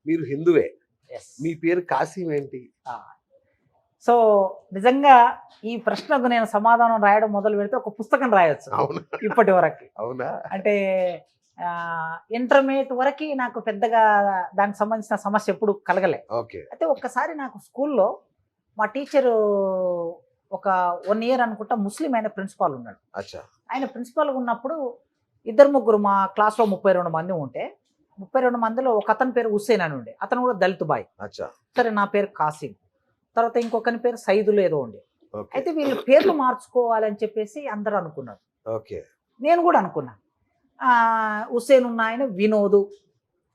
మీరు హిందువే. ఎస్. మీ పేరు కాసిం ఏంటి? సో నిజంగా ఈ ప్రశ్నకు నేను సమాధానం రాయడం మొదలు పెడితే ఒక పుస్తకం రాయొచ్చు అవునా? ఇప్పటి వరకు. అవునా? అంటే ఇంటర్మీడియట్ వరకు నాకు పెద్దగా దానికి సంబంధించిన సమస్య ఎప్పుడు కలగలే. ఓకే. అయితే ఒక్కసారి నాకు స్కూల్లో మా టీచరు ఒక 1 ఇయర్ అనుకుంటా ముస్లిం అయిన ప్రిన్సిపాల్ ఉన్నాడు. అచ్చా. ఆయన ప్రిన్సిపాల్గా ఉన్నప్పుడు ఇద్దరు ముగ్గురు మా క్లాస్లో 32 మంది ఉంటే 32 మందిలో ఒక అతని పేరు హుస్సేన్ అని ఉండే. అతను కూడా దళిత్ బాయ్. అచ్చా. సరే నా పేరు కాసిం. తర్వాత ఇంకొకని పేరు సైదులు ఏదో ఉండే. ఓకే. అయితే వీళ్ళు పేర్లు మార్చుకోవాలని చెప్పేసి అందరూ అనుకున్నారు. ఓకే. నేను కూడా అనుకున్నా. హుస్సేన్ ఉన్న ఆయన వినోదు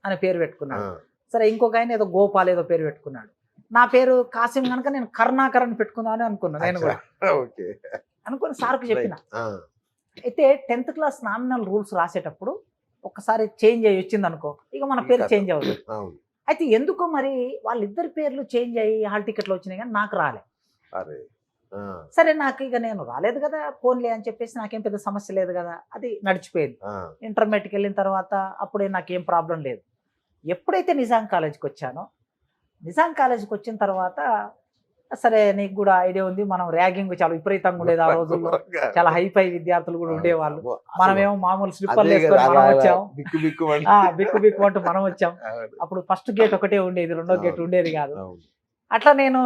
అనే పేరు పెట్టుకున్నాడు. సరే ఇంకొక ఆయన ఏదో గోపాల్ ఏదో పేరు పెట్టుకున్నాడు. నా పేరు కాసిం కనుక నేను కరుణాకర్ అని పెట్టుకుందామని అనుకున్నా. నేను కూడా ఓకే. అనుకుని సార్కు చెప్పిన. అయితే 10th క్లాస్ నామినల్ రూల్స్ రాసేటప్పుడు ఒక్కసారి చేంజ్ అయ్యి వచ్చింది అనుకో, ఇక మన పేరు చేంజ్ అవుతుంది. అయితే ఎందుకో మరి వాళ్ళిద్దరి పేర్లు చేంజ్ అయ్యి హాల్ టికెట్లు వచ్చినాయి కానీ నాకు రాలే. సరే నాకు ఇక నేను రాలేదు కదా, ఫోన్లే అని చెప్పేసి నాకేం పెద్ద సమస్య లేదు కదా, అది నడిచిపోయింది. ఇంటర్మీడియట్కి వెళ్ళిన తర్వాత అప్పుడే నాకేం ప్రాబ్లం లేదు. ఎప్పుడైతే నిజాం కాలేజీకి వచ్చానో, నిజాం కాలేజీకి వచ్చిన తర్వాత సరే నీకు కూడా ఐడియా ఉంది, మనం ర్యాగింగ్ చాలా విపరీతంగా ఉండేది ఆ రోజుల్లో. చాలా హైఫై విద్యార్థులు కూడా ఉండేవాళ్ళు. మనమేమో మామూలు స్లిప్పర్లు వేసుకొని మనం వచ్చాం, బిక్కు బిక్కు అంటూ మనం వచ్చాం. అప్పుడు ఫస్ట్ గేట్ ఒకటే ఉండేది, రెండో గేట్ ఉండేది కాదు. అట్లా నేను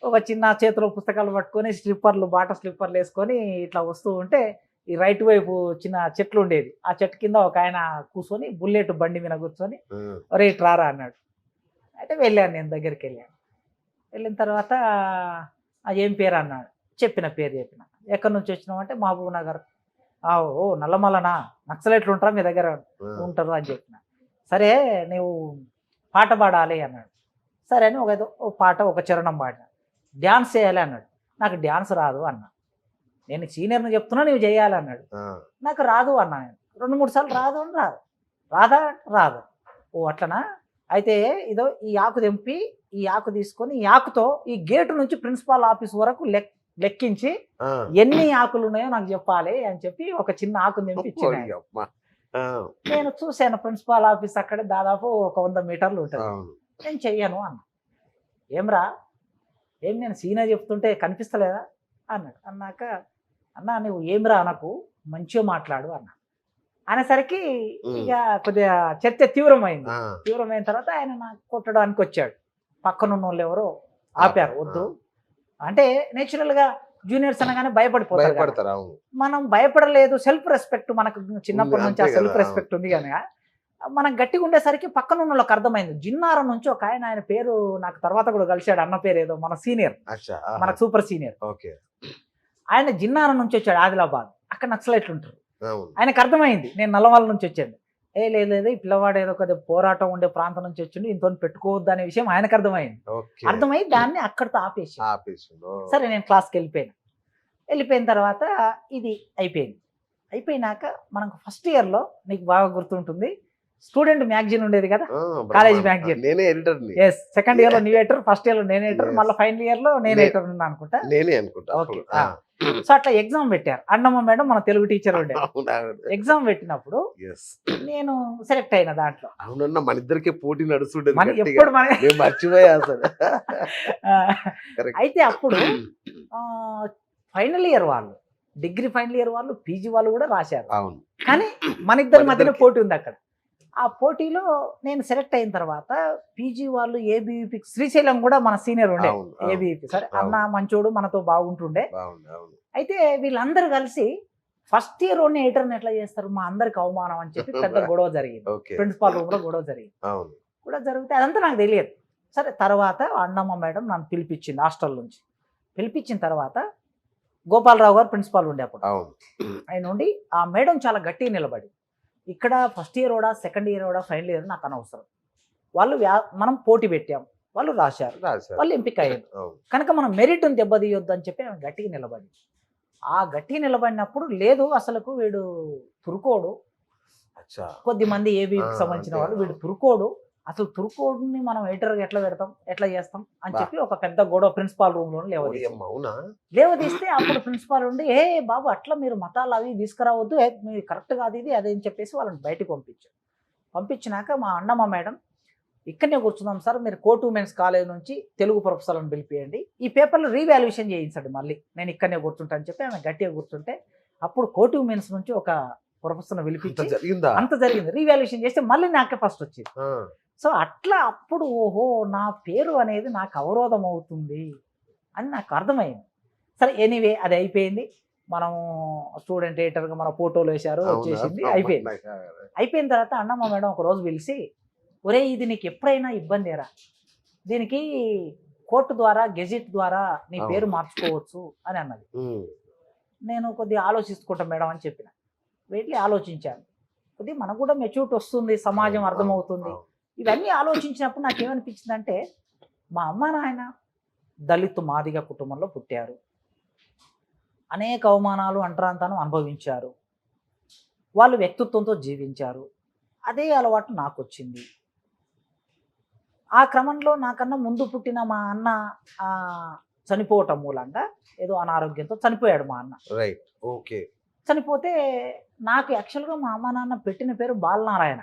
ఒక చిన్న చేతిలో పుస్తకాలు పట్టుకొని స్లిప్పర్లు బాట స్లిప్పర్లు వేసుకొని ఇట్లా వస్తూ ఉంటే ఈ రైట్ వైపు చిన్న చెట్లు ఉండేది. ఆ చెట్టు కింద ఒక ఆయన కూర్చొని బుల్లెట్ బండి మీద కూర్చొని ఒరే రారా అన్నాడు. అయితే వెళ్ళాను, నేను దగ్గరికి వెళ్ళాను. వెళ్ళిన తర్వాత ఏం పేరు అన్నాడు. చెప్పిన పేరు చెప్పిన. ఎక్కడి నుంచి వచ్చినావు అంటే మహబూబ్ నగర్. ఓ నల్లమల్లనా, నక్సలైట్లు ఉంటారా మీ దగ్గర? ఉంటారు అని చెప్పిన. సరే నువ్వు పాట పాడాలి అన్నాడు. సరే అని ఒక పాట ఒక చరణం పాడిన. డ్యాన్స్ చేయాలి అన్నాడు. నాకు డ్యాన్స్ రాదు అన్నా. నేను సీనియర్ని చెప్తున్నా నువ్వు చేయాలి అన్నాడు. నాకు రాదు అన్నా. 2-3 సార్లు రాదు అని రాదా రాదు. ఓ అట్లనా, అయితే ఇదో ఈ ఆకు తెంపి ఈ ఆకు తీసుకొని ఈ ఆకుతో ఈ గేటు నుంచి ప్రిన్సిపాల్ ఆఫీస్ వరకు లెక్కించి ఎన్ని ఆకులు ఉన్నాయో నాకు చెప్పాలి అని చెప్పి ఒక చిన్న ఆకు తెంపి ఇచ్చింది. నేను చూశాను ప్రిన్సిపాల్ ఆఫీస్ అక్కడే దాదాపు ఒక 100 మీటర్లు ఉంటుంది. నేను చెయ్యను అన్న. ఏమ్రా ఏం నేను సీనియర్ చెప్తుంటే కనిపిస్తలేదా అన్నాడు. అన్నాక అన్నా నువ్వు ఏమిరా నాకు మంచిగా మాట్లాడు అన్న. అనేసరికి ఇక కొద్దిగా చర్చ తీవ్రమైంది. తీవ్రమైన తర్వాత ఆయన నాకు కొట్టడానికి వచ్చాడు. పక్కనున్న వాళ్ళు ఎవరో ఆపారు, వద్దు అంటే నేచురల్గా జూనియర్స్ అనగానే భయపడిపోతారు. మనం భయపడలేదు, సెల్ఫ్ రెస్పెక్ట్ మనకు చిన్నప్పటి నుంచి ఆ సెల్ఫ్ రెస్పెక్ట్ ఉంది కనుక మనం గట్టిగా ఉండేసరికి పక్కన ఉన్న వాళ్ళకి అర్థమైంది. జిన్నారం నుంచి ఒక ఆయన పేరు నాకు తర్వాత కూడా కలిశాడు, అన్న పేరు ఏదో, మన సీనియర్, మనకు సూపర్ సీనియర్. ఆయన జిన్నారం నుంచి వచ్చాడు, ఆదిలాబాద్. అక్కడ నక్సలైట్లు ఉంటారు. ఆయనకు అర్థమైంది నేను నల్లమల్ల నుంచి వచ్చాను. లేదు ఈ పిల్లవాడు ఏదో కొద్దిగా పోరాటం ఉండే ప్రాంతం నుంచి వచ్చిండు, ఇంతో పెట్టుకోవద్దు అనే విషయం ఆయనకు అర్థమైంది. అర్థమై దాన్ని అక్కడితో ఆపేసి సరే నేను క్లాస్కి వెళ్ళిపోయిన తర్వాత ఇది అయిపోయినాక మనకు ఫస్ట్ ఇయర్లో నీకు బాగా గుర్తుంటుంది స్టూడెంట్ మ్యాగజైన్ ఉండేది కదా, college magazine. Yes, second year లో నీ ఎడిటర్, ఫస్ట్ ఇయర్ లో నేను ఎడిటర్, మళ్ళీ ఫైనల్ ఇయర్ లో నేను ఎడిటర్ ఉన్నా అనుకుంటా. ఓకే. సో అట్లా ఎగ్జామ్ పెట్టారు. అన్నమ్మ మేడం మన తెలుగు టీచర్ ఉండే. ఎగ్జామ్ పెట్టినప్పుడు నేను సెలెక్ట్ అయిన దాంట్లో. అవునన్నా, మన ఇద్దరికి పోటీ నడుస్తుండేది. అయితే అప్పుడు ఫైనల్ ఇయర్ వాళ్ళు, డిగ్రీ ఫైనల్ ఇయర్ వాళ్ళు, పీజీ వాళ్ళు కూడా రాశారు. కానీ మన ఇద్దరి మధ్యన పోటీ ఉంది అక్కడ. ఆ పోటీలో నేను సెలెక్ట్ అయిన తర్వాత పీజీ వాళ్ళు ఏబీవీపీ, శ్రీశైలం కూడా మన సీనియర్ ఉండే ఏబీవీపీ. సరే అన్న మంచోడు, మనతో బాగుంటుండే. అయితే వీళ్ళందరూ కలిసి ఫస్ట్ ఇయర్ ఓన్లీ ఎడిటర్ని ఎట్లా చేస్తారు, మా అందరికి అవమానం అని చెప్పి పెద్ద గొడవ జరిగింది. ప్రిన్సిపాల్ రూమ్ లో గొడవ జరిగితే అదంతా నాకు తెలియదు. సరే తర్వాత అన్నమ్మ మేడం నన్ను పిలిపించింది హాస్టల్ నుంచి. పిలిపించిన తర్వాత గోపాలరావు గారు ప్రిన్సిపాల్ ఉండే అప్పుడు. ఆయన ఉండి ఆ మేడం చాలా గట్టిగా నిలబడి, ఇక్కడ ఫస్ట్ ఇయర్ ఓడా, సెకండ్ ఇయర్ ఓడా, ఫైనల్ ఇయర్ నాకు అనవసరం, వాళ్ళు మనం పోటీ పెట్టాం, వాళ్ళు రాశారు, వాళ్ళు ఎంపిక అయ్యారు కనుక మనం మెరిట్ని దెబ్బతీయొద్దు అని చెప్పి ఆమె గట్టిగా నిలబడి, ఆ గట్టిగా నిలబడినప్పుడు లేదు అసలుకు వీడు తురుకోడు, కొద్దిమంది ఏబీకి సంబంధించిన వాళ్ళు వీడు తురుకోడు, అసలు తురుకోడుని మనం ఎడిటర్గా ఎట్లా పెడతాం, ఎట్లా చేస్తాం అని చెప్పి ఒక పెద్ద గొడవ ప్రిన్సిపాల్ రూమ్ లో లేవదీస్తే అప్పుడు ప్రిన్సిపాల్ ఉండి ఏ బాబు అట్లా మీరు మతాలు అవి తీసుకురావద్దు, మీరు కరెక్ట్ కాదు ఇది అదే అని చెప్పేసి వాళ్ళని బయటకు పంపించారు. పంపించినాక మా అన్నమ్మ మేడం ఇక్కడనే కూర్చుందాం సార్, మీరు కోర్ట్ ఉమెన్స్ కాలేజ్ నుంచి తెలుగు ప్రొఫెసర్లను పిలిపియండి, ఈ పేపర్లు రీవాల్యుయేషన్ చేయించండి, మళ్ళీ నేను ఇక్కడనే కూర్చుంటా అని చెప్పి ఆమె గట్టిగా కూర్చుంటే అప్పుడు కోర్ట్ ఉమెన్స్ నుంచి ఒక ప్రొఫెసర్ని అంత పిలిపించి జరిగిందా? అంత జరిగింది, రీవాల్యుయేషన్ చేస్తే మళ్ళీ నాకే ఫస్ట్ వచ్చింది. ఆ, సో అట్లా అప్పుడు ఓహో నా పేరు అనేది నాకు అవరోధం అవుతుంది అని నాకు అర్థమైంది. సరే ఎనీవే అది అయిపోయింది, మనం స్టూడెంట్ ఎడిటర్గా మన ఫోటోలు వేశారు, అవునా? వచ్చేసింది, అయిపోయింది. అయిపోయిన తర్వాత అన్నమ్మ మేడం ఒక రోజు పిలిచి, ఒరే ఇది నీకు ఎప్పుడైనా ఇబ్బందిరా, దీనికి కోర్టు ద్వారా గెజిట్ ద్వారా నీ పేరు మార్చుకోవచ్చు అని అన్నది. నేను కొద్దిగా ఆలోచించుకుంటా మేడం అని చెప్పిన. వెళ్ళి ఆలోచించాను, కొద్దిగా మనకు కూడా మెచ్యూరిటీ వస్తుంది, సమాజం అర్థమవుతుంది. ఇవన్నీ ఆలోచించినప్పుడు నాకు ఏమనిపించిందంటే, మా అమ్మ నాయన దళితు మాదిగ కుటుంబంలో పుట్టారు, అనేక అవమానాలు అంటరాంతనం అనుభవించారు, వాళ్ళు వ్యక్తిత్వంతో జీవించారు, అదే అలవాటు నాకు వచ్చింది. ఆ క్రమంలో నాకన్నా ముందు పుట్టిన మా అన్న చనిపోవటం మూలంగా ఏదో అనారోగ్యంతో చనిపోయాడు మా అన్న. Right, okay. చనిపోతే నాకు యాక్చువల్గా మా అమ్మ నాన్న పెట్టిన పేరు బాలనారాయణ.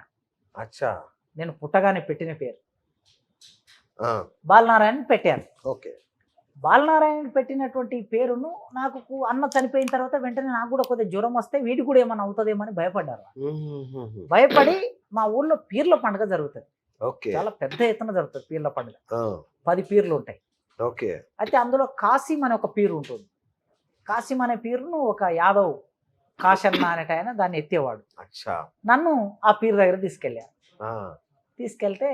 అచ్చా, నేను పుట్టగానే పెట్టిన పేరు బాలనారాయణ బాలనారాయణ పెట్టాను. ఓకే. బాలనారాయణ పెట్టినటువంటి పేరును నాకు అన్న చనిపోయిన తర్వాత వెంటనే నాకు కూడా కొద్దిగా జ్వరం వస్తే వీడికి కూడా ఏమైనా అవుతుందేమో అని భయపడ్డారు. భయపడి మా ఊళ్ళో పీర్ల పండుగ జరుగుతుంది, చాలా పెద్ద ఎత్తున జరుగుతుంది పీర్ల పండుగ, 10 పీర్లు ఉంటాయి. అయితే అందులో కాసిం అనే ఒక పీరు ఉంటుంది. కాసిం అనే పీరును ఒక యాదవ్ కాశన్న అనేట ఆయన దాన్ని ఎత్తేవాడు. నన్ను ఆ పీరు దగ్గర తీసుకెళ్ళారు. తీసుకెళ్తే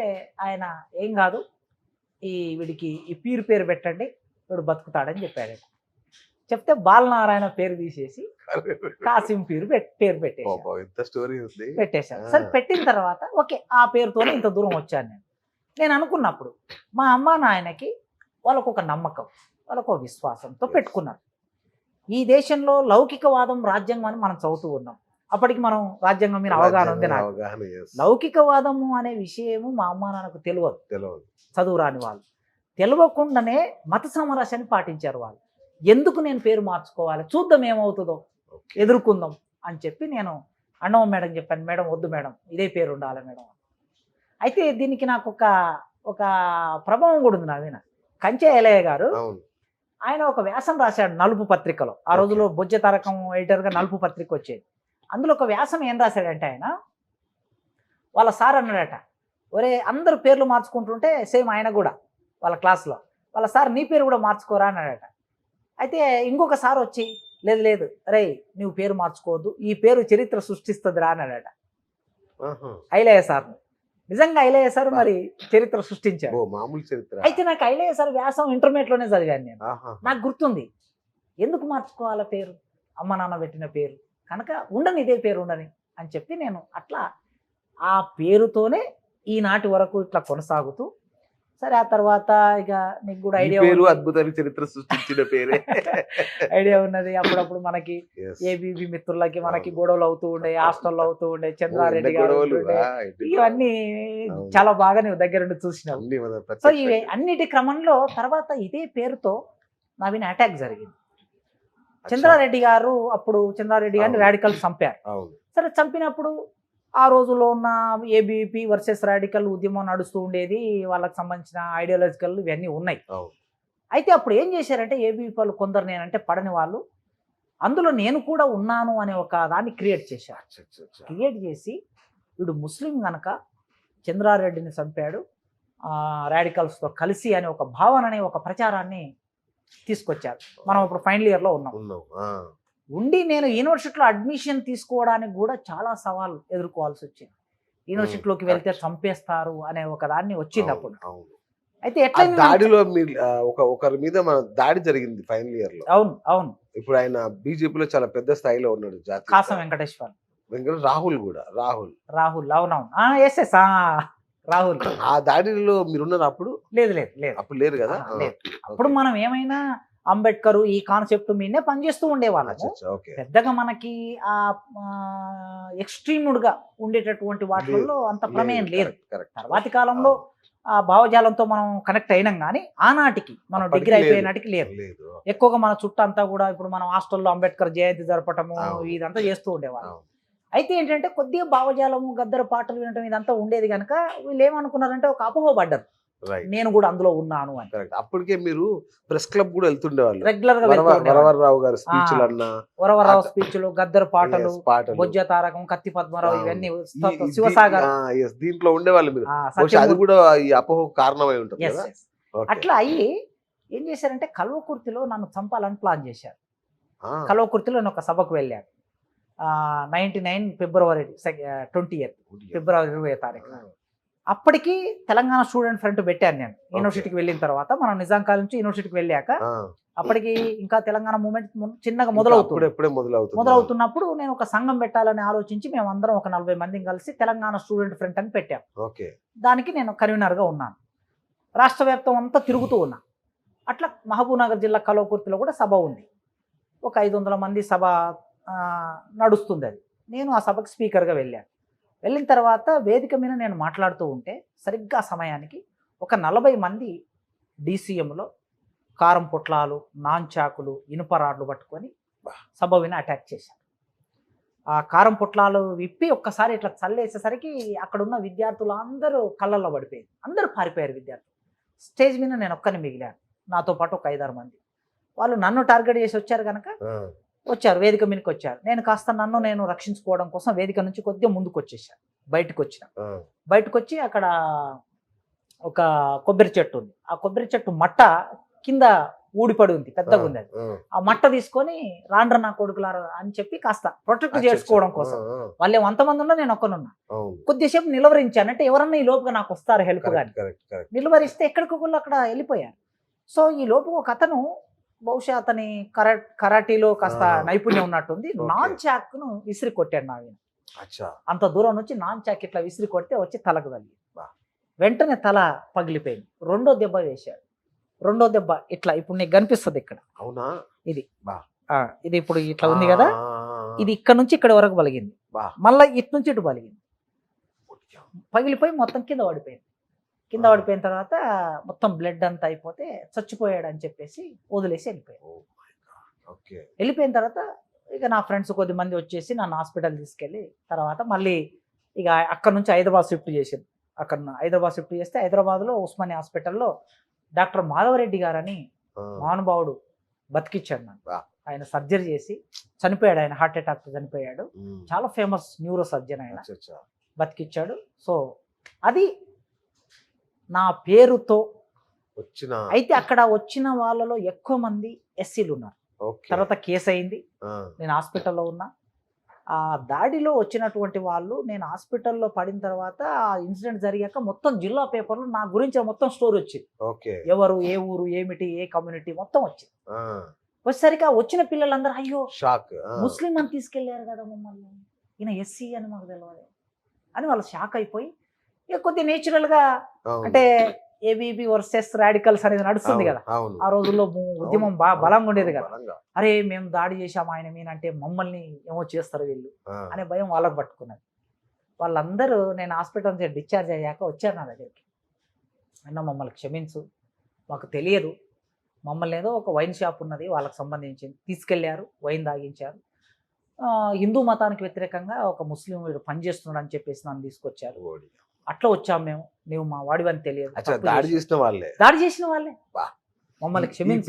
ఆయన ఏం కాదు, వీడికి ఈ పీరు పేరు పెట్టండి, వీడు బతుకుతాడని చెప్పాడు. చెప్తే బాలనారాయణ పేరు తీసేసి కాసిం పీరు పేరు పెట్టేశాను. సరే పెట్టిన తర్వాత ఓకే, ఆ పేరుతోనే ఇంత దూరం వచ్చాను నేను అనుకున్నప్పుడు మా అమ్మ నాయనకి వాళ్ళకు ఒక నమ్మకం, వాళ్ళకు ఒక విశ్వాసంతో పెట్టుకున్నారు. ఈ దేశంలో లౌకికవాదం రాజ్యాంగం అని మనం చదువుతూ ఉన్నాం. అప్పటికి మనం రాజ్యాంగం మీద అవగాహన ఉంది నాకు. లౌకికవాదము అనే విషయము మా అమ్మ నాన్నకు తెలియదు, చదువు రాని వాళ్ళు. తెలియకుండానే మత సామరస్యాన్ని పాటించారు వాళ్ళు. ఎందుకు నేను పేరు మార్చుకోవాలి, చూద్దాం ఏమవుతుందో, ఎదుర్కొందాం అని చెప్పి నేను అన్నమ్మ మేడం చెప్పాను. మేడం వద్దు మేడం, ఇదే పేరు ఉండాలి మేడం. అయితే దీనికి నాకు ఒక ప్రభావం కూడా ఉంది నా మీద. కంచె ఎలయ్య గారు ఆయన ఒక వ్యాసం రాశాడు నలుపు పత్రికలో. ఆ రోజులో బొజ్జ తారకం ఎడిటర్గా నలుపు పత్రిక వచ్చేది. అందులో ఒక వ్యాసం ఏం రాశాడంటే, ఆయన వాళ్ళ సార్ అన్నాడట, ఒరే అందరూ పేర్లు మార్చుకుంటుంటే సేమ్ ఆయన కూడా వాళ్ళ క్లాస్లో వాళ్ళ సార్ నీ పేరు కూడా మార్చుకోరా అన్నాడట. అయితే ఇంకొక సార్ వచ్చి లేదు లేదు రే నువ్వు పేరు మార్చుకోవద్దు, ఈ పేరు చరిత్ర సృష్టిస్తుంది రా అన్నాడట. ఐలయ్య సార్ నిజంగా ఐలయ్య సార్ మరి చరిత్ర సృష్టించాడు. అయితే నాకు ఐలయ్య సార్ వ్యాసం ఇంటర్మీడియట్లోనే చదివాను నేను. నాకు గుర్తుంది, ఎందుకు మార్చుకోవాలా పేరు, అమ్మ నాన్న పెట్టిన పేరు కనుక ఉండని, ఇదే పేరు ఉండని అని చెప్పి నేను అట్లా ఆ పేరుతోనే ఈనాటి వరకు ఇట్లా కొనసాగుతూ. సరే ఆ తర్వాత ఇక నీకు కూడా ఐడియా, అద్భుతమైన చరిత్ర సృష్టించిన పేరే ఐడియా ఉన్నది. అప్పుడప్పుడు మనకి ఏబీబీ మిత్రులకి మనకి గొడవలు అవుతూ ఉండే, హాస్టల్లో అవుతూ ఉండే, చంద్రారెడ్డి గారు, ఇవన్నీ చాలా బాగా నువ్వు దగ్గర నుండి చూసినావు. సో ఇవి అన్నిటి క్రమంలో తర్వాత ఇదే పేరుతో నా మీద అటాక్ జరిగింది. చంద్రారెడ్డి గారు, అప్పుడు చంద్రారెడ్డి గారిని రాడికల్ చంపారు. సరే చంపినప్పుడు ఆ రోజుల్లో ఉన్న ఏబీపీ వర్సెస్ రాడికల్ ఉద్యమం నడుస్తూ ఉండేది, వాళ్ళకి సంబంధించిన ఐడియాలజికల్ ఇవన్నీ ఉన్నాయి. అయితే అప్పుడు ఏం చేశారంటే ఏబీపీ వాళ్ళు కొందరు నేనంటే పడని వాళ్ళు, అందులో నేను కూడా ఉన్నాను అనే ఒక దాన్ని క్రియేట్ చేశారు. క్రియేట్ చేసి వీడు ముస్లిం కనుక చంద్రారెడ్డిని చంపాడు రాడికల్స్తో కలిసి అనే ఒక భావనని, ఒక ప్రచారాన్ని తీసుకొచ్చారు. మనం ఇప్పుడు ఫైనల్ ఇయర్లో ఉన్నాం. ఉండి నేను యూనివర్సిటీలో అడ్మిషన్ తీసుకోవడానికి కూడా చాలా సవాళ్ళు ఎదుర్కోవాల్సి వచ్చింది. యూనివర్సిటీలోకి వెళ్తే చంపేస్తారు అనే ఒక దాన్ని వచ్చింది అప్పుడు. అయితే ఎట్లా దాడిలో ఒకరి మీద మన దాడి జరిగింది ఫైనల్ ఇయర్ లో. అవును అవును. ఇప్పుడు ఆయన బీజేపీలో చాలా పెద్ద స్థాయిలో ఉన్నాడు, కాసం వెంకటేశ్వర్. రాహుల్ కూడా రాహుల్ అవునవును, ఎస్ ఎస్ రాహుల్. ఆ దాడిలో మీరున్నారు అప్పుడు? లేదు లేదు లేదు, అప్పుడు లేరు కదా. అప్పుడు మనం ఏమైనా అంబేద్కర్ ఈ కాన్సెప్ట్ మీదనే పనిచేస్తూ ఉండేవాళ్ళము. పెద్దగా మనకి ఆ ఎక్స్ట్రీమ్డ్ గా ఉండేటటువంటి వాటిల్లో అంత ప్రమేయం లేదు. తర్వాతి కాలంలో ఆ భావజాలంతో మనం కనెక్ట్ అయినాం, కానీ ఆనాటికి మనం డిగ్రీ అయిపోయినాటికి లేదు. ఎక్కువగా మన చుట్టూ అంతా కూడా ఇప్పుడు మనం హాస్టల్లో అంబేద్కర్ జయంతి జరపటము ఇదంతా చేస్తూ ఉండేవాళ్ళం. అయితే ఏంటంటే కొద్దిగా భావజాలము గద్దర పాటలు వినటం ఇదంతా ఉండేది కనుక వీళ్ళు ఏమనుకున్నారంటే ఒక అపోహపడ్డారు రైట్ నేను కూడా అందులో ఉన్నాను అని. కరెక్ట్. అప్పటికే మీరు ప్రెస్ క్లబ్ కూడా వెళ్తుండేవాళ్ళు. రెగ్యులర్ గా వెళ్తూ ఉండేవాళ్ళు. వరవరరావు గారి స్పీచ్లు అన్నా వరవరరావు స్పీచ్లు, గద్దర పాటలు, పాటలు బొజ్జ తారకం, కత్తి పద్మరావు, ఇవన్నీ ఈ- శివసాగర్, yes, దీంట్లో ఉండేవాళ్ళు మీరు. బహుశా అది సత్యమూర్తి. కూడా ఈ అపోహ కారణమై ఉంటుంది Yes, కదా. yes. Okay. అట్లా అయ్యి ఏం చేశారంటే కల్వకుర్తిలో నన్ను చంపాలని ప్లాన్ చేశారు. ఆ, కల్వకుర్తిలో నేను ఒక సభకు వెళ్ళాను. 99 ఫిబ్రవరి 20th ఫిబ్రవరి 20వ తారీఖు. అప్పటికి తెలంగాణ స్టూడెంట్ ఫ్రంట్ పెట్టాను నేను యూనివర్సిటీకి వెళ్ళిన తర్వాత. మనం నిజాం కాలేజ్ నుంచి యూనివర్సిటీకి వెళ్ళాక ఆ. అప్పటికి ఇంకా తెలంగాణ మూమెంట్ చిన్నగా ఇంకా మొదలవుతుంది. అప్పుడెప్పుడే మొదలవుతుంది. మొదలవుతున్నప్పుడు నేను ఒక సంఘం పెట్టాలని ఆలోచించి మేము అందరం ఒక 40 మందిని కలిసి తెలంగాణ స్టూడెంట్ ఫ్రంట్ అని పెట్టాం. ఓకే. దానికి నేను కన్వీనర్గా ఉన్నాను. రాష్ట్ర వ్యాప్తం అంతా తిరుగుతూ ఉన్నా. అట్లా మహబూబ్నగర్ జిల్లా కల్వకుర్తిలో కూడా సభ ఉంది. ఒక 500 మంది సభ నడుస్తుంది. అది నేను ఆ సభకు స్పీకర్గా వెళ్ళాను. వెళ్ళిన తర్వాత వేదిక మీద నేను మాట్లాడుతూ ఉంటే సరిగ్గా ఆ సమయానికి ఒక 40 మంది డీసీఎంలో కారం పొట్లాలు, నాంచాకులు, ఇనుప రాడ్లు పట్టుకొని సభ విని అటాక్ చేశారు. ఆ కారం పొట్లాలు విప్పి ఒక్కసారి ఇట్లా చల్లేసేసరికి అక్కడ ఉన్న విద్యార్థులు అందరూ కళ్ళల్లో పడిపోయింది. అందరూ పారిపోయారు విద్యార్థులు. స్టేజ్ మీద నేను ఒక్కని మిగిలాను, నాతో పాటు ఒక 5-6 మంది. వాళ్ళు నన్ను టార్గెట్ చేసి వచ్చారు కనుక వచ్చారు, వేదిక మీదకి వచ్చారు. నేను కాస్త నన్ను నేను రక్షించుకోవడం కోసం వేదిక నుంచి కొద్దిగా ముందుకు వచ్చేసాను. బయటకు వచ్చి అక్కడ ఒక కొబ్బరి చెట్టు ఉంది. ఆ కొబ్బరి చెట్టు మట్ట కింద ఊడిపడి ఉంది, పెద్దగా ఉంది. అది ఆ మట్ట తీసుకొని రాండ్ర నా కొడుకులారా అని చెప్పి కాస్త ప్రొటెక్ట్ చేసుకోవడం కోసం. వాళ్ళు 100 మంది ఉన్నా నేను ఒక్కనున్నా. కొద్దిసేపు నిలవరించాను, అంటే ఎవరన్నా ఈ లోపుగా నాకు వస్తారు హెల్ప్ గాని. నిలవరిస్తే ఎక్కడికొకళ్ళు అక్కడ వెళ్ళిపోయారు. సో ఈ లోపు ఒక అతను, బహుశా అతని కరాటీలో కాస్త నైపుణ్యం ఉన్నట్టుంది, నాన్ చాక్ను విసిరి కొట్టాడు. నా అంత దూరం నుంచి నాన్ చాక్ ఇట్లా విసిరి కొడితే వచ్చి తలకు తగిలి వెంటనే తల పగిలిపోయింది. రెండో దెబ్బ వేశాడు. రెండో దెబ్బ ఇట్లా ఇప్పుడు నీకు కనిపిస్తుంది ఇక్కడ. అవునా? ఇది ఇది ఇప్పుడు ఇట్లా ఉంది కదా, ఇది ఇక్కడ నుంచి ఇక్కడ వరకు పలిగింది, మళ్ళీ ఇటు నుంచి ఇటు పలిగింది, పగిలిపోయి మొత్తం కింద పడిపోయింది. కింద పడిపోయిన తర్వాత మొత్తం బ్లడ్ అంతా అయిపోతే చచ్చిపోయాడు అని చెప్పేసి వదిలేసి వెళ్ళిపోయాడు. వెళ్ళిపోయిన తర్వాత ఇక నా ఫ్రెండ్స్ కొద్దిమంది వచ్చేసి నన్ను హాస్పిటల్ తీసుకెళ్ళి తర్వాత మళ్ళీ ఇక అక్కడ నుంచి హైదరాబాద్ షిఫ్ట్ చేసింది. అక్కడ హైదరాబాద్ షిఫ్ట్ చేస్తే హైదరాబాద్లో ఉస్మానియా హాస్పిటల్లో డాక్టర్ మాధవరెడ్డి గారని మహానుభావుడు బతికిచ్చాడు నన్ను. ఆయన సర్జరీ చేసి చనిపోయాడు. ఆయన హార్ట్ అటాక్ చనిపోయాడు. చాలా ఫేమస్ న్యూరో సర్జన్ ఆయన, బతికిచ్చాడు. సో అది నా పేరుతో వచ్చిన. అయితే అక్కడ వచ్చిన వాళ్ళలో ఎక్కువ మంది ఎస్సీలు ఉన్నారు. తర్వాత కేసు అయింది, నేను హాస్పిటల్లో ఉన్నా. ఆ దాడిలో వచ్చినటువంటి వాళ్ళు నేను హాస్పిటల్లో పడిన తర్వాత ఆ ఇన్సిడెంట్ జరిగాక మొత్తం జిల్లా పేపర్లో నా గురించి మొత్తం స్టోరీ వచ్చింది. ఎవరు, ఏ ఊరు, ఏమిటి, ఏ కమ్యూనిటీ మొత్తం వచ్చింది. వచ్చేసరికి ఆ వచ్చిన పిల్లలందరూ అయ్యో షాక్, ముస్లిం అని తీసుకెళ్లారు కదా మమ్మల్ని, ఈయన ఎస్సీ అని మాకు తెలియదు అని వాళ్ళు షాక్ అయిపోయి ఇక కొద్ది నేచురల్ గా, అంటే ఏబీబీ వర్సెస్ రాడికల్స్ అనేది నడుస్తుంది కదా ఆ రోజుల్లో, ఉద్యమం బాగా బలంగా ఉండేది కదా. అరే మేము దాడి చేశాము ఆయన మీద అంటే మమ్మల్ని ఏమో చేస్తారు వీళ్ళు అనే భయం వాళ్ళకు పట్టుకున్నది. వాళ్ళందరూ నేను హాస్పిటల్ నుంచి డిశ్చార్జ్ అయ్యాక వచ్చారు నా దగ్గరికి. అన్న మమ్మల్ని క్షమించు, మాకు తెలియదు, మమ్మల్ని ఏదో ఒక వైన్ షాప్ ఉన్నది వాళ్ళకి సంబంధించింది తీసుకెళ్లారు, వైన్ తాగించారు, హిందూ మతానికి వ్యతిరేకంగా ఒక ముస్లిం వీడు పనిచేస్తున్నాడు అని చెప్పేసి నన్ను తీసుకొచ్చారు. అట్లా వచ్చాము మేము, నువ్వు మా వాడివని తెలియదు, దాడి చేసిన వాళ్ళే మమ్మల్ని క్షమించి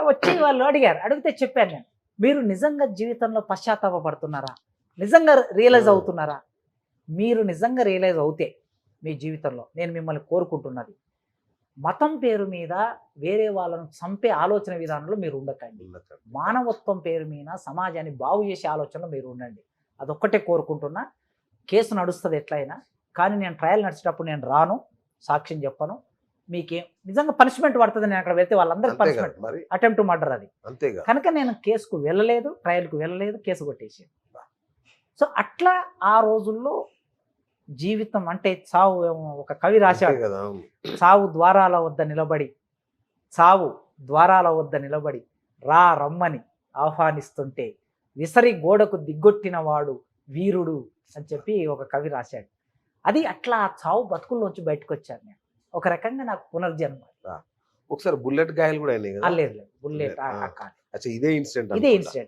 వచ్చి వాళ్ళు అడిగారు. అడిగితే చెప్పాను నేను, మీరు నిజంగా జీవితంలో పశ్చాత్తాపడుతున్నారా, నిజంగా రియలైజ్ అవుతున్నారా? మీరు నిజంగా రియలైజ్ అవుతే మీ జీవితంలో నేను మిమ్మల్ని కోరుకుంటున్నది, మతం పేరు మీద వేరే వాళ్ళను చంపే ఆలోచన విధానంలో మీరు ఉండకండి, మానవత్వం పేరు మీద సమాజాన్ని బాగు చేసే ఆలోచనలో మీరు ఉండండి, అదొక్కటే కోరుకుంటున్నా. కేసు నడుస్తుంది ఎట్లయినా, కానీ నేను ట్రయల్ నడిచేటప్పుడు నేను రాను, సాక్ష్యం చెప్పను, మీకేం నిజంగా పనిష్మెంట్ పడుతుంది. నేను అక్కడ వెళ్తే వాళ్ళందరికీ పనిష్మెంట్, అటెంప్ట్ మర్డర్ అది. కనుక నేను కేసుకు వెళ్ళలేదు, ట్రయల్కు వెళ్ళలేదు, కేసు కొట్టేసి. సో అట్లా ఆ రోజుల్లో జీవితం అంటే చావు, ఒక కవి రాశాడు, చావు ద్వారాల వద్ద నిలబడి రా రమ్మని ఆహ్వానిస్తుంటే విసరి గోడకు దిగ్గొట్టిన వాడు వీరుడు అని చెప్పి ఒక కవి రాశాడు. అది అట్లా చావు బతుకుల్లోంచి బయటకు వచ్చాను నేను. ఒక రకంగా నాకు పునర్జన్మ. ఒకసారి బుల్లెట్ గాయాలు కూడా అయినాయి కదా. లేదు బుల్లెట్ ఆ. అచ్చా, ఇదే ఇన్సిడెంట్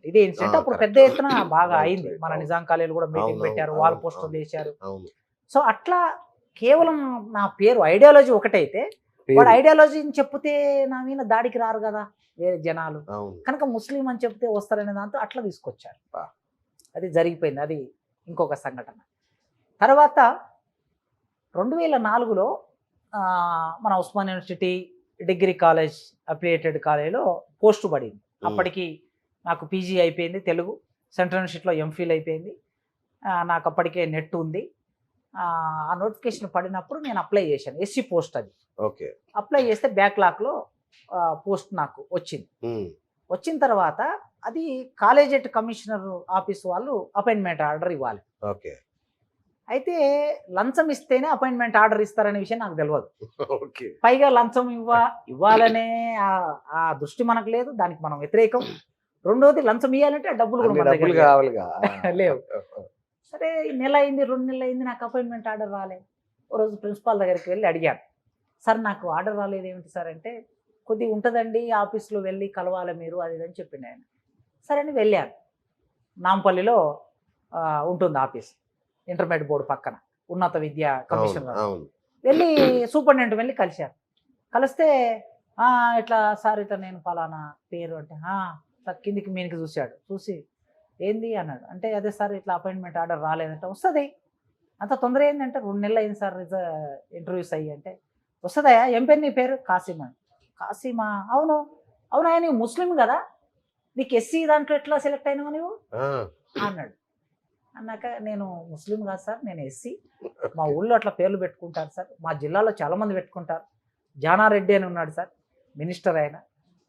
ఇదే ఇన్సిడెంట్ అప్పుడు పెద్ద ఎత్తున బాగా అయింది. మన నిజాం కాలేజీలో కూడా మీటింగ్ అవును, పెట్టారు, అవును, వాల్ అవును, పోస్టర్లు చేశారు. అవును. సో అట్లా కేవలం నా పేరు ఐడియాలజీ ఒకటైతే వాడు ఐడియాలజీని చెప్తే నా మీద దాడికి రారు కదా వేరే జనాలు, అవును. కనుక ముస్లిం అని చెప్తే వస్తారనే దాంతో అట్లా తీసుకొచ్చారు. ఆ. అది జరిగిపోయింది. అది ఇంకొక సంఘటన. తర్వాత 2004లో మన Osman university degree college affiliated కాలేజీలో పోస్టు పడింది. అప్పటికి నాకు పీజీ అయిపోయింది, తెలుగు సెంట్రల్ యూనివర్సిటీలో ఎంఫిల్ అయిపోయింది. నాకు అప్పటికే నెట్ ఉంది. ఆ నోటిఫికేషన్ పడినప్పుడు నేను అప్లై చేశాను. ఎస్సీ పోస్ట్ అది. ఓకే. అప్లై చేస్తే బ్యాక్లాగ్లో పోస్ట్ నాకు వచ్చింది. వచ్చిన తర్వాత అది కాలేజెట్ కమిషనర్ ఆఫీస్ వాళ్ళు అపాయింట్మెంట్ ఆర్డర్ ఇవ్వాలి. ఓకే. అయితే లంచం ఇస్తేనే అపాయింట్మెంట్ ఆర్డర్ ఇస్తారనే విషయం నాకు తెలియదు. ఓకే. పైగా లంచం ఇవ్వాలనే ఆ దృష్టి మనకు లేదు, దానికి మనం వ్యతిరేకం. రెండోది లంచం ఇవ్వాలంటే ఆ డబ్బులు కూడా మన దగ్గర కావాలిగా లేవు. సరే నెల అయింది, 2 నెలలు అయింది, నాకు అపాయింట్మెంట్ ఆర్డర్ రాలేదు. ఓ రోజు ప్రిన్సిపాల్ దగ్గరికి వెళ్ళి అడిగాను, సార్ నాకు ఆర్డర్ రాలేదు ఏమిటి సార్ అంటే, కొద్దిగా ఉంటుందండి ఆఫీస్లో వెళ్ళి కలవాలి మీరు అది అని చెప్పింది ఆయన. సరే అని వెళ్ళాను. నాంపల్లిలో ఉంటుంది ఆఫీస్, ఇంటర్మీడియట్ బోర్డు పక్కన ఉన్నత విద్యా కమిషనర్. వెళ్ళి సూపరింటెండెంట్ వెళ్ళి కలిశారు. కలిస్తే ఇట్లా సార్ ఇట్లా నేను ఫలానా పేరు అంటే కిందికి మీనికి చూశాడు. చూసి ఏంది అన్నాడు. అంటే అదే సార్ ఇట్లా అపాయింట్మెంట్ ఆర్డర్ రాలేదంటే, వస్తుంది అంత తొందర ఏంటంటే 2 నెలలు అయింది సార్ ఇంటర్వ్యూస్ అయ్యి అంటే, వస్తుందా ఏం పేరు నీ పేరు? కాసిమా. కాసిమా? అవును. అవునా నీవు ముస్లిం కదా, నీకు ఎస్సీ దాంట్లో ఎట్లా సెలెక్ట్ అయినావు నువ్వు అన్నాడు. అన్నాక నేను ముస్లిం కాదు సార్, నేను ఎస్సీ. మా ఊళ్ళో అట్లా పేర్లు పెట్టుకుంటారు సార్, మా జిల్లాలో చాలామంది పెట్టుకుంటారు. జానారెడ్డి అని ఉన్నాడు సార్, మినిస్టర్ ఆయన.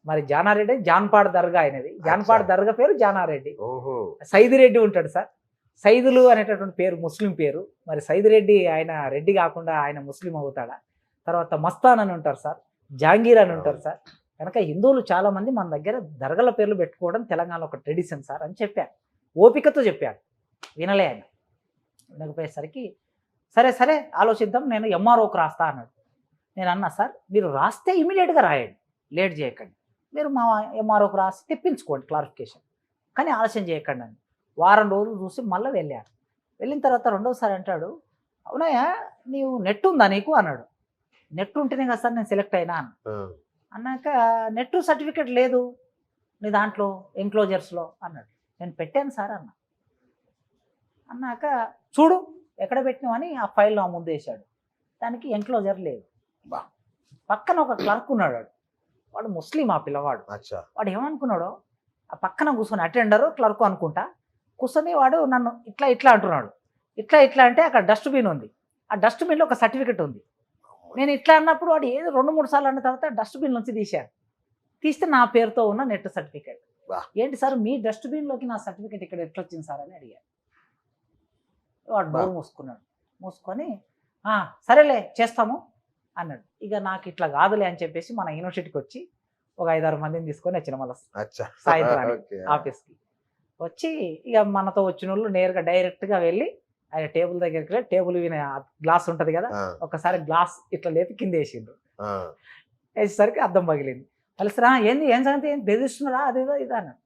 మరి జానారెడ్డి జాన్పాడ్ దర్గా అయినది, జాన్పాడ్ దర్గా పేరు జానారెడ్డి. సైదిరెడ్డి ఉంటాడు సార్, సైదులు అనేటటువంటి పేరు ముస్లిం పేరు. మరి సైదిరెడ్డి ఆయన రెడ్డి కాకుండా ఆయన ముస్లిం అవుతాడా? తర్వాత మస్తాన్ అని ఉంటారు సార్, జాంగీర్ అని ఉంటారు సార్. కనుక హిందువులు చాలామంది మన దగ్గర దర్గాల పేర్లు పెట్టుకోవడం తెలంగాణలో ఒక ట్రెడిషన్ సార్ అని చెప్పాను. ఓపికతో చెప్పాను, వినలే ఆయన. వినకపోయేసరికి సరే సరే ఆలోచిద్దాం, నేను ఎంఆర్ఓకి రాస్తా అన్నాడు. నేను అన్నా సార్ మీరు రాస్తే ఇమీడియట్గా రాయండి, లేట్ చేయకండి. మీరు మా ఎంఆర్ఓకి రాసి తెప్పించుకోండి క్లారిఫికేషన్, కానీ ఆలస్యం చేయకండి అని. వారం రోజులు చూసి మళ్ళీ వెళ్ళాను. వెళ్ళిన తర్వాత రెండోసారి అంటాడు, అవునాయా నీవు నెట్ ఉందా నీకు అన్నాడు. నెట్ ఉంటేనే కదా సార్ నేను సెలెక్ట్ అయినా అన్నాక, నెట్ సర్టిఫికేట్ లేదు నీ దాంట్లో ఎన్క్లోజర్స్లో అన్నాడు. నేను పెట్టాను సార్ అన్నాక, చూడు ఎక్కడ పెట్టినావు అని ఆ ఫైల్లో ముందు వేసాడు. దానికి ఎన్క్లోజర్ లేదు. పక్కన ఒక క్లర్క్ ఉన్నాడు, వాడు ముస్లిం ఆ పిల్లవాడు. వాడు ఏమనుకున్నాడో, ఆ పక్కన కూర్చొని అటెండరు క్లర్క్ అనుకుంటా కూర్చొని వాడు నన్ను ఇట్లా ఇట్లా అంటున్నాడు. ఇట్లా ఇట్లా అంటే అక్కడ డస్ట్బిన్ ఉంది, ఆ డస్ట్బిన్లో ఒక సర్టిఫికెట్ ఉంది. నేను ఇట్లా అన్నప్పుడు వాడు ఏదో 2-3 సార్లు అన్న తర్వాత డస్ట్బిన్ నుంచి తీశాడు. తీస్తే నా పేరుతో ఉన్న నెట్ సర్టిఫికెట్. ఏంటి సార్ మీ డస్ట్బిన్లోకి నా సర్టిఫికెట్ ఇక్కడ ఎట్లా వచ్చింది సార్ అని అడిగాడు. వాడు నోరు మూసుకున్నాడు. మూసుకొని సరేలే చేస్తాము అన్నాడు. ఇక నాకు ఇట్లా కాదులే అని చెప్పేసి మన యూనివర్సిటీకి వచ్చి ఒక 5-6 మందిని తీసుకొని వచ్చిన మళ్ళీ సాయంత్రానికి ఆఫీస్కి వచ్చి, ఇక మనతో వచ్చిన వాళ్ళు నేరుగా డైరెక్ట్గా వెళ్ళి ఆయన టేబుల్ దగ్గరికి వెళ్ళి, టేబుల్ గ్లాస్ ఉంటుంది కదా, ఒకసారి గ్లాస్ ఇట్లా లేపి కింద వేసిండ్రు. వేసేసరికి అద్దం పగిలింది. కలిసిరా ఏంది ఏం సంగతి, ఏం బెదిరిస్తున్నారా అదేదో ఇదా అన్నాడు.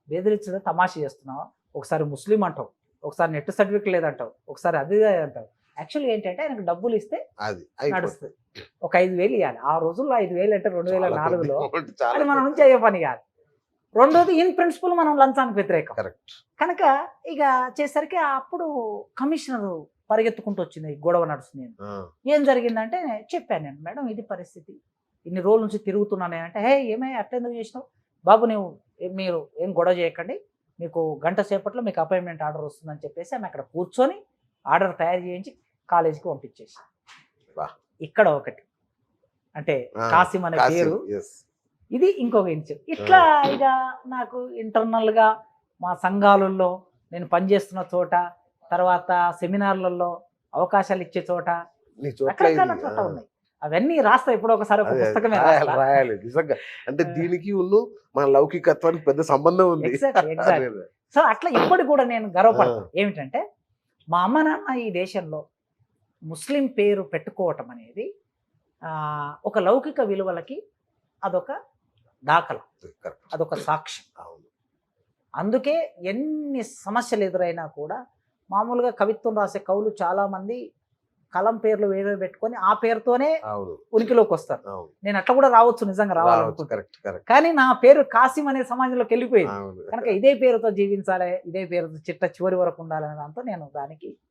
బెదిరించడం తమాషా చేస్తున్నావు, ఒకసారి ముస్లిం అంటావు, ఒకసారి నెట్ సర్టిఫికేట్ లేదంటావు, ఒకసారి అది అంటావు. యాక్చువల్గా ఏంటంటే ఆయనకు డబ్బులు ఇస్తే నడుస్తుంది, ఒక 5,000 ఇవ్వాలి. ఆ రోజుల్లో 5,000 అంటే 2004లో అది మన నుంచి అయ్యే పని కాదు. రెండోది ఇన్ ప్రిన్సిపల్ మనం లంచానికి వ్యతిరేకం కనుక ఇక చేసరికి అప్పుడు కమిషనర్ పరిగెత్తుకుంటూ వచ్చింది, గొడవ నడుస్తుంది. ఏం జరిగిందంటే చెప్పాను నేను, మేడం ఇది పరిస్థితి, ఇన్ని రోజుల నుంచి తిరుగుతున్నాను అంటే, ఏమై అట్లెందుకు చేసినావు బాబు, మీరు ఏం గొడవ చేయకండి, మీకు గంట సేపట్లో మీకు అపాయింట్మెంట్ ఆర్డర్ వస్తుందని చెప్పేసి ఆమె అక్కడ కూర్చొని ఆర్డర్ తయారు చేయించి కాలేజీకి పంపించేసి. ఇక్కడ ఒకటి అంటే కాసిం అనే పేరు, ఇది ఇంకొక ఇన్సిడెంట్. ఇట్లా ఇక నాకు ఇంటర్నల్గా మా సంఘాలలో నేను పనిచేస్తున్న చోట, తర్వాత సెమినార్లలో అవకాశాలు ఇచ్చే చోట, రకరకాల చోట ఉన్నాయి. అవన్నీ రాస్తా ఎప్పుడో ఒకసారి ఒక పుస్తకమే రాయాలి నిజంగా. అంటే దీనికి మన లౌకికత్వానికి పెద్ద సంబంధం ఉంది. సో అట్లా ఇప్పటికి కూడా నేను గర్వపడతాను. ఏమిటంటే మా అమ్మ నాన్న ఈ దేశంలో ముస్లిం పేరు పెట్టుకోవటం అనేది ఒక లౌకిక విలువలకి అదొక దాఖలా, కరెక్ట్. అదొక సాక్ష్యం. అవును. అందుకే ఎన్ని సమస్యలు ఎదురైనా కూడా మామూలుగా కవిత్వం రాసే కవులు చాలా మంది కలం పేర్లు వేరే పెట్టుకొని ఆ పేరుతోనే అవును. ఉనికిలోకి వస్తారు. అవును. నేను అట్లా కూడా రావచ్చు నిజంగా రావచ్చు. రావాలనుకుంటా, కరెక్ట్ కరెక్ట్. కానీ నా పేరు కాసిం అనే సమాజంలోకి వెళ్ళిపోయింది అవును. కనుక ఇదే పేరుతో జీవించాలి, ఇదే పేరుతో చిట్ట చివరి వరకు ఉండాలనే దాంతో నేను దానికి